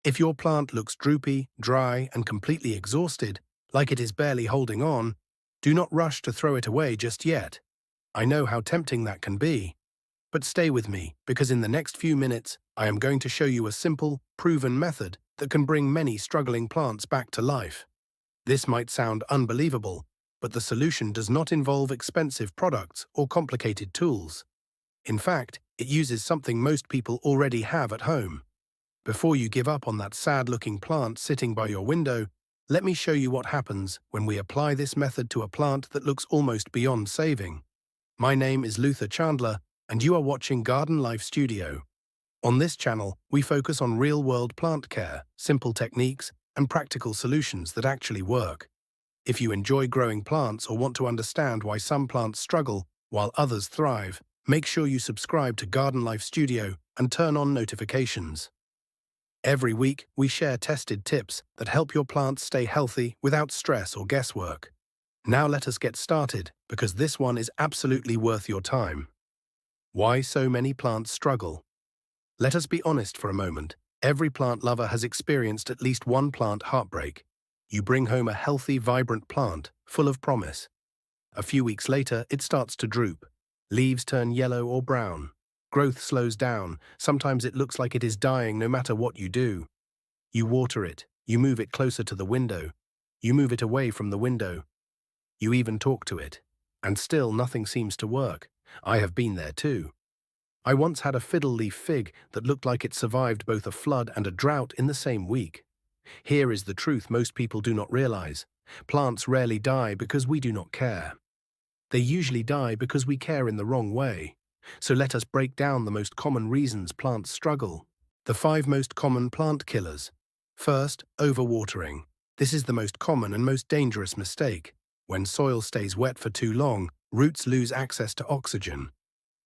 If your plant looks droopy, dry, and completely exhausted, like it is barely holding on, do not rush to throw it away just yet. I know how tempting that can be. But stay with me, because in the next few minutes, I am going to show you a simple, proven method that can bring many struggling plants back to life. This might sound unbelievable, but the solution does not involve expensive products or complicated tools. In fact, it uses something most people already have at home. Before you give up on that sad-looking plant sitting by your window, let me show you what happens when we apply this method to a plant that looks almost beyond saving. My name is Chandler, and you are watching Garden Life Studio. On this channel, we focus on real-world plant care, simple techniques, and practical solutions that actually work. If you enjoy growing plants or want to understand why some plants struggle while others thrive, make sure you subscribe to Garden Life Studio and turn on notifications. Every week, we share tested tips that help your plants stay healthy without stress or guesswork. Now let us get started, because this one is absolutely worth your time. Why so many plants struggle? Let us be honest for a moment. Every plant lover has experienced at least one plant heartbreak. You bring home a healthy, vibrant plant, full of promise. A few weeks later, it starts to droop. Leaves turn yellow or brown. Growth slows down. Sometimes it looks like it is dying no matter what you do. You water it. You move it closer to the window. You move it away from the window. You even talk to it. And still nothing seems to work. I have been there too. I once had a fiddle leaf fig that looked like it survived both a flood and a drought in the same week. Here is the truth most people do not realize. Plants rarely die because we do not care. They usually die because we care in the wrong way. So let us break down the most common reasons plants struggle. The 5 most common plant killers. First, overwatering. This is the most common and most dangerous mistake. When soil stays wet for too long, roots lose access to oxygen.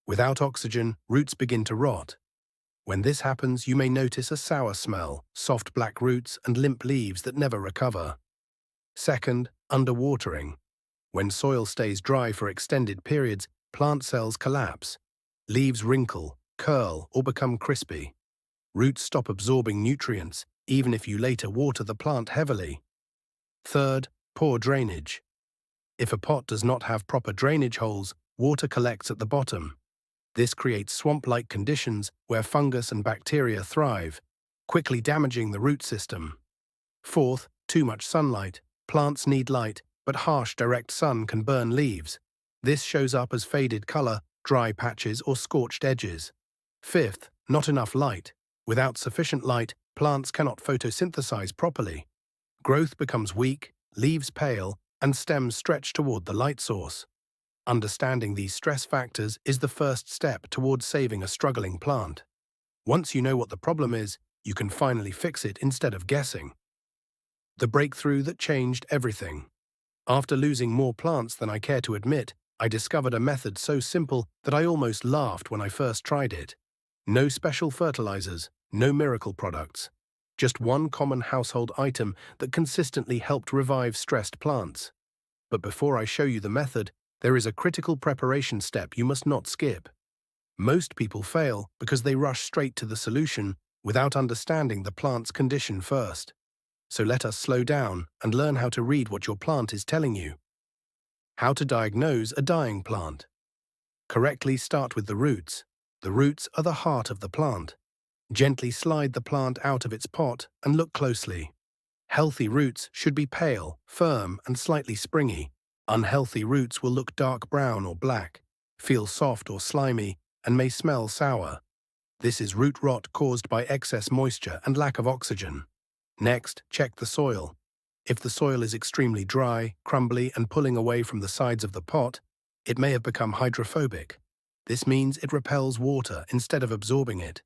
Without oxygen, roots begin to rot. When this happens, you may notice a sour smell, soft black roots, and limp leaves that never recover. Second, underwatering. When soil stays dry for extended periods, plant cells collapse. Leaves wrinkle, curl, or become crispy. Roots stop absorbing nutrients, even if you later water the plant heavily. Third, poor drainage. If a pot does not have proper drainage holes, water collects at the bottom. This creates swamp-like conditions where fungus and bacteria thrive, quickly damaging the root system. Fourth, too much sunlight. Plants need light, but harsh direct sun can burn leaves. This shows up as faded color, dry patches, or scorched edges. Fifth, not enough light. Without sufficient light, plants cannot photosynthesize properly. Growth becomes weak, leaves pale, and stems stretch toward the light source. Understanding these stress factors is the first step towards saving a struggling plant. Once you know what the problem is, you can finally fix it instead of guessing. The breakthrough that changed everything. After losing more plants than I care to admit, I discovered a method so simple that I almost laughed when I first tried it. No special fertilizers, no miracle products. Just one common household item that consistently helped revive stressed plants. But before I show you the method, there is a critical preparation step you must not skip. Most people fail because they rush straight to the solution without understanding the plant's condition first. So let us slow down and learn how to read what your plant is telling you. How to diagnose a dying plant. Correctly start with the roots. The roots are the heart of the plant. Gently slide the plant out of its pot and look closely. Healthy roots should be pale, firm, and slightly springy. Unhealthy roots will look dark brown or black, feel soft or slimy, and may smell sour. This is root rot caused by excess moisture and lack of oxygen. Next, check the soil. If the soil is extremely dry, crumbly, and pulling away from the sides of the pot, it may have become hydrophobic. This means it repels water instead of absorbing it.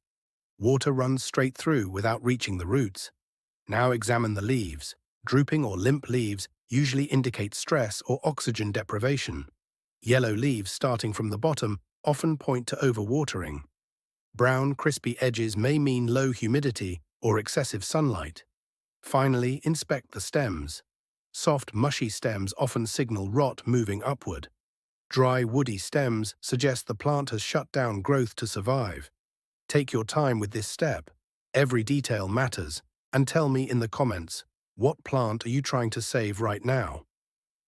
Water runs straight through without reaching the roots. Now examine the leaves. Drooping or limp leaves usually indicate stress or oxygen deprivation. Yellow leaves starting from the bottom often point to overwatering. Brown, crispy edges may mean low humidity or excessive sunlight. Finally, inspect the stems. Soft, mushy stems often signal rot moving upward. Dry, woody stems suggest the plant has shut down growth to survive. Take your time with this step. Every detail matters, And tell me in the comments, what plant are you trying to save right now?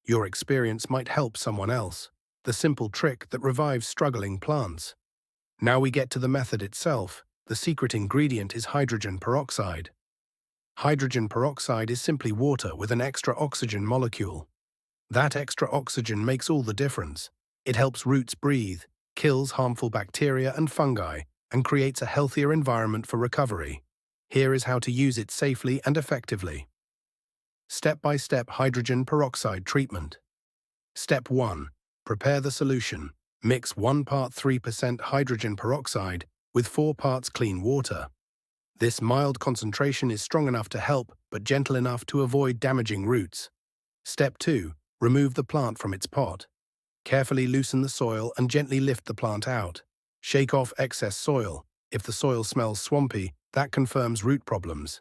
Your experience might help someone else. The simple trick that revives struggling plants. Now we get to the method itself. The secret ingredient is hydrogen peroxide. Hydrogen peroxide is simply water with an extra oxygen molecule. That extra oxygen makes all the difference. It helps roots breathe, kills harmful bacteria and fungi, and creates a healthier environment for recovery. Here is how to use it safely and effectively. Step-by-step hydrogen peroxide treatment. Step 1. Prepare the solution. Mix 1 part 3% hydrogen peroxide with 4 parts clean water. This mild concentration is strong enough to help, but gentle enough to avoid damaging roots. Step 2. Remove the plant from its pot. Carefully loosen the soil and gently lift the plant out. Shake off excess soil. If the soil smells swampy, that confirms root problems.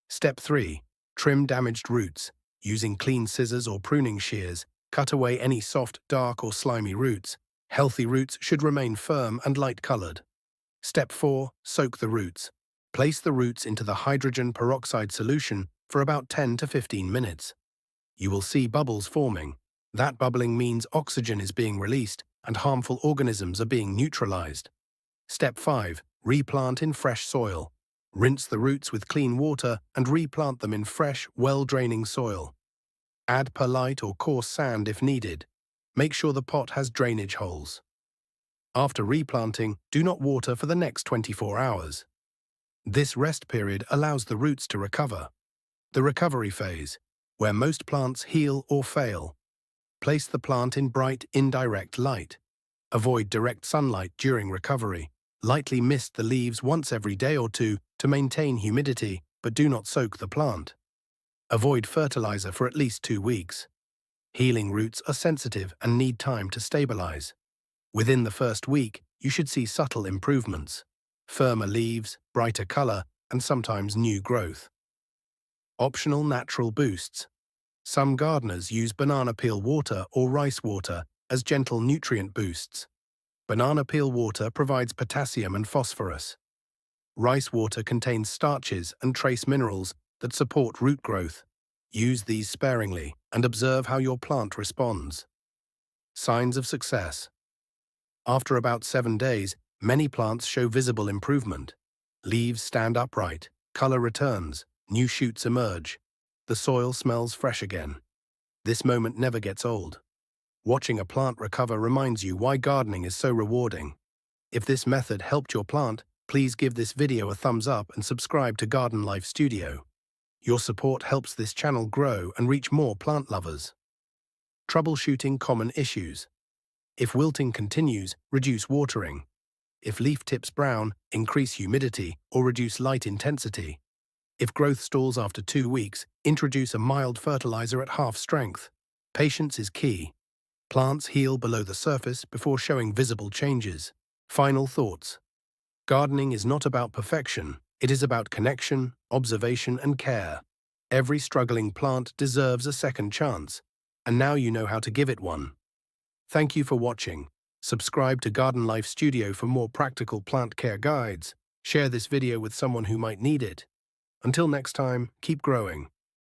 Step 3. Trim damaged roots. Using clean scissors or pruning shears, cut away any soft, dark or slimy roots. Healthy roots should remain firm and light-colored. Step 4. Soak the roots. Place the roots into the hydrogen peroxide solution for about 10 to 15 minutes. You will see bubbles forming. That bubbling means oxygen is being released and harmful organisms are being neutralized. Step 5. Replant in fresh soil. Rinse the roots with clean water and replant them in fresh, well-draining soil. Add perlite or coarse sand if needed. Make sure the pot has drainage holes. After replanting, do not water for the next 24 hours. This rest period allows the roots to recover. The recovery phase, where most plants heal or fail. Place the plant in bright, indirect light. Avoid direct sunlight during recovery. Lightly mist the leaves once every day or two to maintain humidity, but do not soak the plant. Avoid fertilizer for at least 2 weeks. Healing roots are sensitive and need time to stabilize. Within the first week, you should see subtle improvements. Firmer leaves, brighter color, and sometimes new growth. Optional natural boosts. Some gardeners use banana peel water or rice water as gentle nutrient boosts. Banana peel water provides potassium and phosphorus. Rice water contains starches and trace minerals that support root growth. Use these sparingly and observe how your plant responds. Signs of success. After about 7 days, many plants show visible improvement. Leaves stand upright, color returns, new shoots emerge. The soil smells fresh again. This moment never gets old. Watching a plant recover reminds you why gardening is so rewarding. If this method helped your plant, please give this video a thumbs up and subscribe to Garden Life Studio. Your support helps this channel grow and reach more plant lovers. Troubleshooting common issues. If wilting continues, reduce watering. If leaf tips brown, increase humidity or reduce light intensity. If growth stalls after 2 weeks, introduce a mild fertilizer at half strength. Patience is key. Plants heal below the surface before showing visible changes. Final thoughts. Gardening is not about perfection. It is about connection, observation, and care. Every struggling plant deserves a second chance, and now you know how to give it one. Thank you for watching. Subscribe to Garden Life Studio for more practical plant care guides. Share this video with someone who might need it. Until next time, keep growing.